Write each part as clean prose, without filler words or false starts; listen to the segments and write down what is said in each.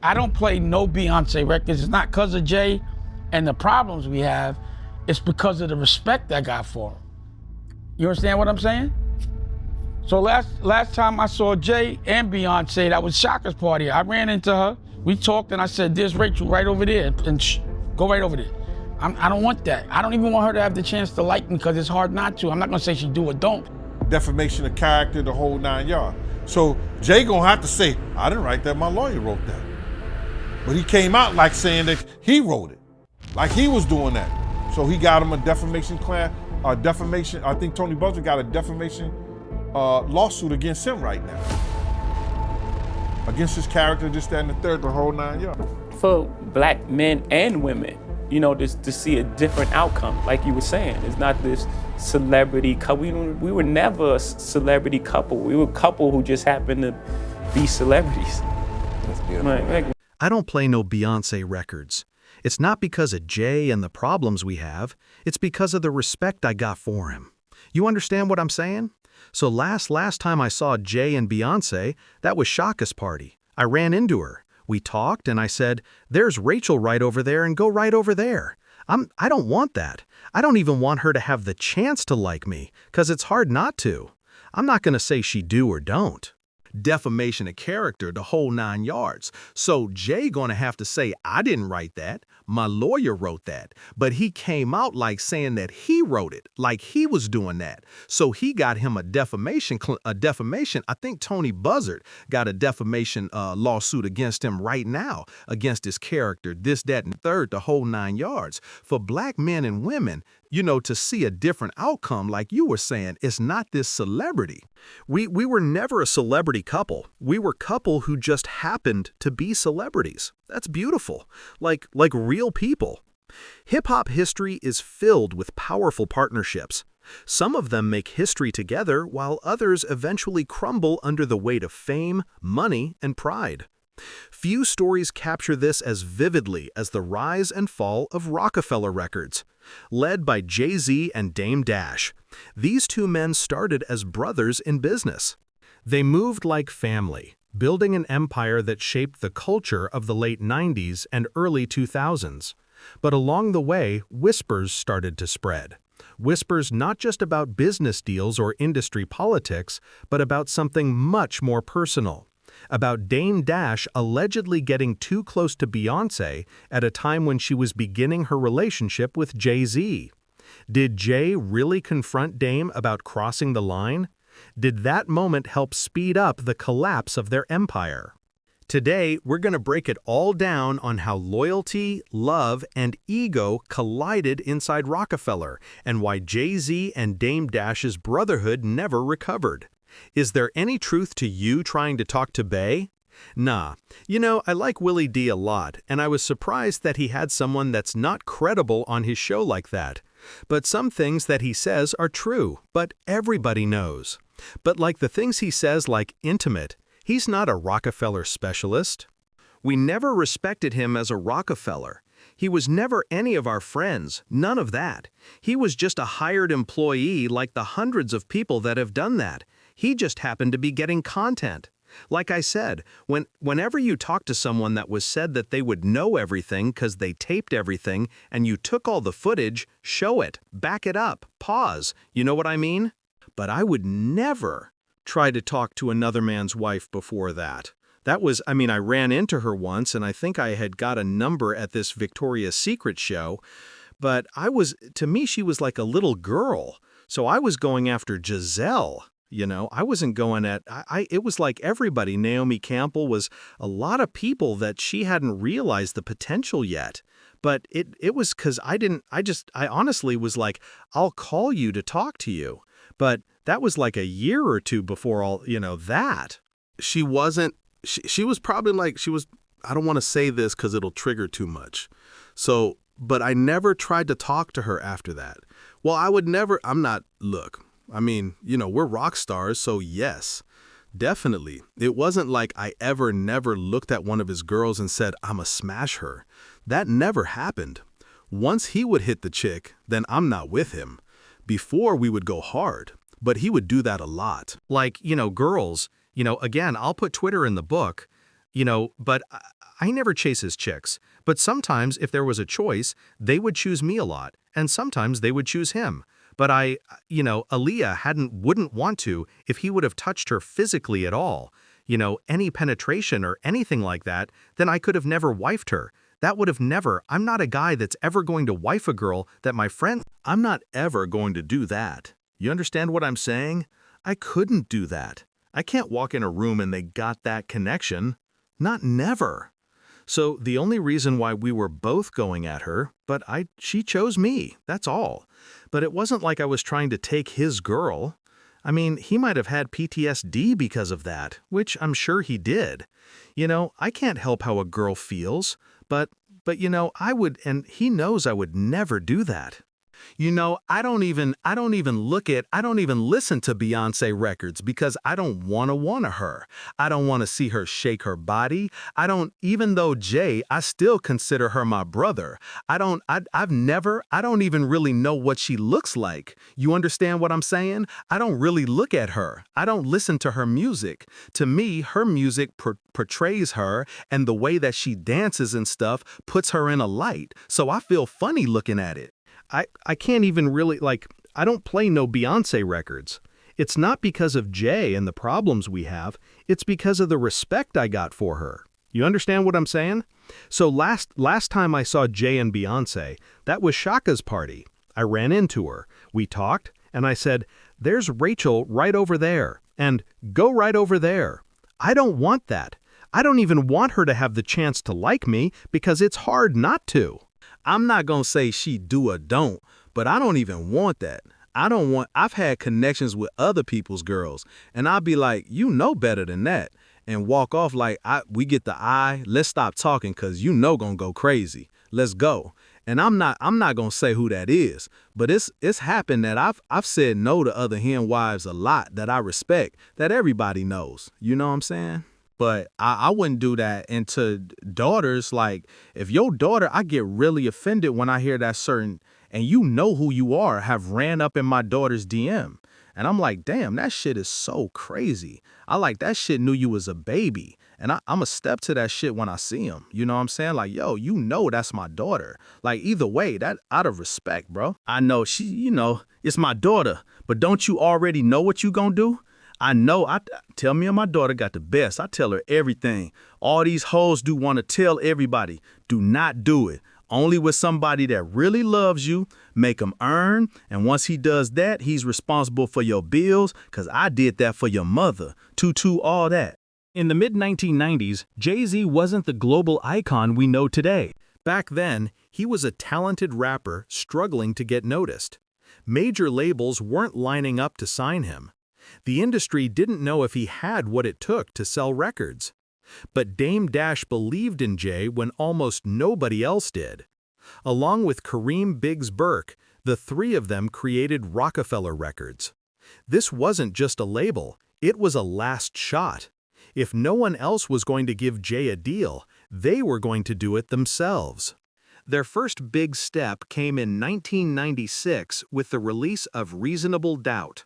I don't play no Beyoncé records. It's not because of Jay and the problems we have. It's because of the respect I got for him. You understand what I'm saying? So last time I saw Jay and Beyoncé, that was Shaka's party. I ran into her. We talked and I said, "There's Rachel right over there, and go right over there." I don't want that. I don't even want her to have the chance to like me because it's hard not to. I'm not gonna say she do or don't. Defamation of character, the whole 9 yards. So Jay gonna have to say, "I didn't write that, my lawyer wrote that." But he came out like saying that he wrote it, like he was doing that. So he got him a defamation defamation. I think Tony Buzzard got a defamation lawsuit against him right now. Against his character, this, that, and the third, the whole 9 yards. For black men and women, you know, to see a different outcome, like you were saying. It's not this celebrity couple. We were never a celebrity couple. We were a couple who just happened to be celebrities. That's beautiful. I don't play no Beyoncé records. It's not because of Jay and the problems we have. It's because of the respect I got for him. You understand what I'm saying? So last time I saw Jay and Beyoncé, that was Shaka's party. I ran into her. We talked and I said, "There's Rachel right over there and go right over there." I don't want that. I don't even want her to have the chance to like me, 'cause it's hard not to. I'm not gonna say she do or don't. Defamation of character, the whole 9 yards. So Jay gonna have to say, "I didn't write that. My lawyer wrote that." But he came out like saying that he wrote it, like he was doing that. So he got him a defamation. I think Tony Buzzard got a defamation lawsuit against him right now, against his character, this, that, and third, the whole 9 yards. For black men and women, you know, to see a different outcome, like you were saying, it's not this celebrity. We were never a celebrity couple. We were a couple who just happened to be celebrities. That's beautiful. Like real people. Hip-hop history is filled with powerful partnerships. Some of them make history together, while others eventually crumble under the weight of fame, money, and pride. Few stories capture this as vividly as the rise and fall of Rockefeller Records. Led by Jay-Z and Dame Dash, these two men started as brothers in business. They moved like family, building an empire that shaped the culture of the late 90s and early 2000s. But along the way, whispers started to spread. Whispers not just about business deals or industry politics, but about something much more personal. About Dame Dash allegedly getting too close to Beyoncé at a time when she was beginning her relationship with Jay-Z. Did Jay really confront Dame about crossing the line? Did that moment help speed up the collapse of their empire? Today, we're going to break it all down on how loyalty, love, and ego collided inside Rockefeller, and why Jay-Z and Dame Dash's brotherhood never recovered. Is there any truth to you trying to talk to Bey? Nah. You know, I like Willie D a lot, and I was surprised that he had someone that's not credible on his show like that. But some things that he says are true, but everybody knows. But like the things he says, like intimate, he's not a Rockefeller specialist. We never respected him as a Rockefeller. He was never any of our friends, none of that. He was just a hired employee like the hundreds of people that have done that. He just happened to be getting content. Like I said, whenever you talk to someone that was said that they would know everything because they taped everything and you took all the footage, show it, back it up, pause, you know what I mean? But I would never try to talk to another man's wife before that. That was, I ran into her once and I think I had got a number at this Victoria's Secret show, but to me, she was like a little girl. So I was going after Giselle. You know, I wasn't going at, it was like everybody. Naomi Campbell was a lot of people that she hadn't realized the potential yet. But it was because I honestly was like, I'll call you to talk to you. But that was like a year or two before all, that. She was probably like, I don't want to say this because it'll trigger too much. So, but I never tried to talk to her after that. Well, look. We're rock stars, so yes, definitely. It wasn't like I never looked at one of his girls and said, I'ma smash her. That never happened. Once he would hit the chick, then I'm not with him. Before we would go hard, but he would do that a lot. Like, girls, again, I'll put Twitter in the book, but I never chase his chicks, but sometimes if there was a choice, they would choose me a lot, and sometimes they would choose him. But Aaliyah wouldn't want to if he would have touched her physically at all. Any penetration or anything like that, then I could have never wifed her. That would have never, I'm not a guy that's ever going to wife a girl that my friend, I'm not ever going to do that. You understand what I'm saying? I couldn't do that. I can't walk in a room and they got that connection. Not never. So the only reason why we were both going at her, but she chose me, that's all. But it wasn't like I was trying to take his girl. I mean, he might have had PTSD because of that, which I'm sure he did. I can't help how a girl feels, but I would, and he knows I would never do that. I don't even listen to Beyoncé records because I don't want her. I don't want to see her shake her body. Even though Jay, I still consider her my brother. I don't even really know what she looks like. You understand what I'm saying? I don't really look at her. I don't listen to her music. To me, her music portrays her, and the way that she dances and stuff puts her in a light. So I feel funny looking at it. I can't even really, I don't play no Beyoncé records. It's not because of Jay and the problems we have, it's because of the respect I got for her. You understand what I'm saying? So last time I saw Jay and Beyoncé, that was Shaka's party. I ran into her, we talked, and I said, "There's Rachel right over there, and go right over there." I don't want that. I don't even want her to have the chance to like me because it's hard not to. I'm not going to say she do or don't, but I don't even want that. I've had connections with other people's girls, and I'll be like, you know better than that, and walk off like, we get the eye, let's stop talking because gonna go crazy. Let's go. And I'm not going to say who that is, but it's happened that I've said no to other hen wives a lot that I respect, that everybody knows. You know what I'm saying? But I wouldn't do that. And to daughters, like, if your daughter, I get really offended when I hear that certain, and you know who you are, have ran up in my daughter's DM. And I'm like, damn, that shit is so crazy. That shit knew you was a baby. And I'm a step to that shit when I see him. You know what I'm saying? Like, yo, that's my daughter. Like, either way, that out of respect, bro. I know she, it's my daughter. But don't you already know what you gonna do? I know, tell me and my daughter got the best. I tell her everything. All these hoes do want to tell everybody. Do not do it. Only with somebody that really loves you, make him earn. And once he does that, he's responsible for your bills, because I did that for your mother. Tutu, all that. In the mid-1990s, Jay-Z wasn't the global icon we know today. Back then, he was a talented rapper struggling to get noticed. Major labels weren't lining up to sign him. The industry didn't know if he had what it took to sell records. But Dame Dash believed in Jay when almost nobody else did. Along with Kareem Biggs Burke, the three of them created Rockefeller Records. This wasn't just a label, it was a last shot. If no one else was going to give Jay a deal, they were going to do it themselves. Their first big step came in 1996 with the release of Reasonable Doubt.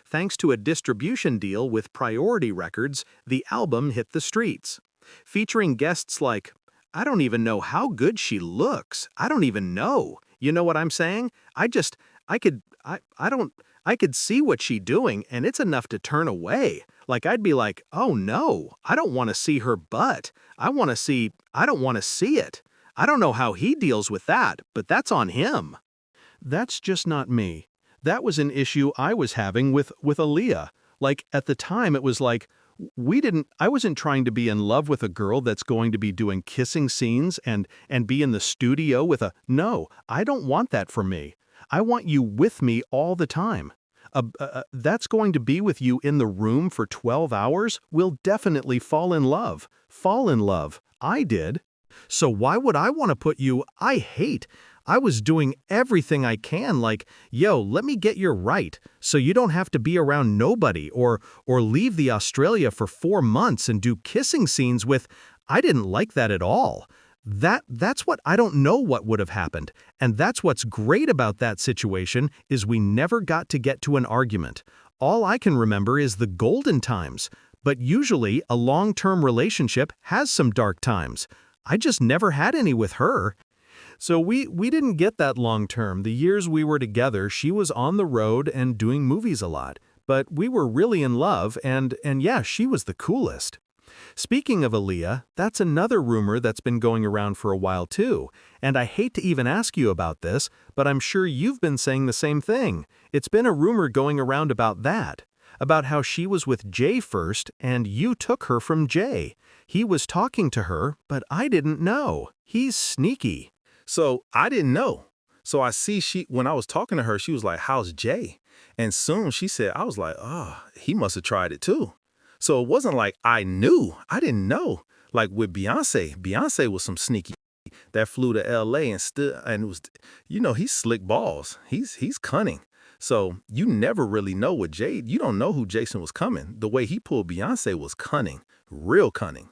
Thanks to a distribution deal with Priority Records, the album hit the streets. Featuring guests like, I don't even know how good she looks. I don't even know. You know what I'm saying? I could see what she's doing and it's enough to turn away. Like I'd be like, oh no, I don't want to see her butt. I don't want to see it. I don't know how he deals with that, but that's on him. That's just not me. That was an issue I was having with Aaliyah. Like, at the time, it was like, I wasn't trying to be in love with a girl that's going to be doing kissing scenes and be in the studio with no, I don't want that for me. I want you with me all the time. That's going to be with you in the room for 12 hours. We'll definitely fall in love. Fall in love. I did. So why would I want to put you, I was doing everything I can like, yo, let me get you right so you don't have to be around nobody or leave the Australia for 4 months and do kissing scenes with, I didn't like that at all. That's what I don't know what would have happened. And that's what's great about that situation is we never got to get to an argument. All I can remember is the golden times. But usually a long-term relationship has some dark times. I just never had any with her. So we didn't get that long term. The years we were together, she was on the road and doing movies a lot. But we were really in love, and yeah, she was the coolest. Speaking of Aaliyah, that's another rumor that's been going around for a while too. And I hate to even ask you about this, but I'm sure you've been saying the same thing. It's been a rumor going around about that. About how she was with Jay first, and you took her from Jay. He was talking to her, but I didn't know. He's sneaky. So I didn't know. So I see when I was talking to her, she was like, how's Jay? And soon she said, I was like, oh, he must have tried it too. So it wasn't like I knew. I didn't know. Like with Beyonce was some sneaky that flew to LA and was, he's slick balls. He's cunning. So you never really know what Jay, you don't know who Jason was coming. The way he pulled Beyonce was cunning, real cunning.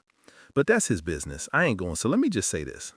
But that's his business. I ain't going. So let me just say this.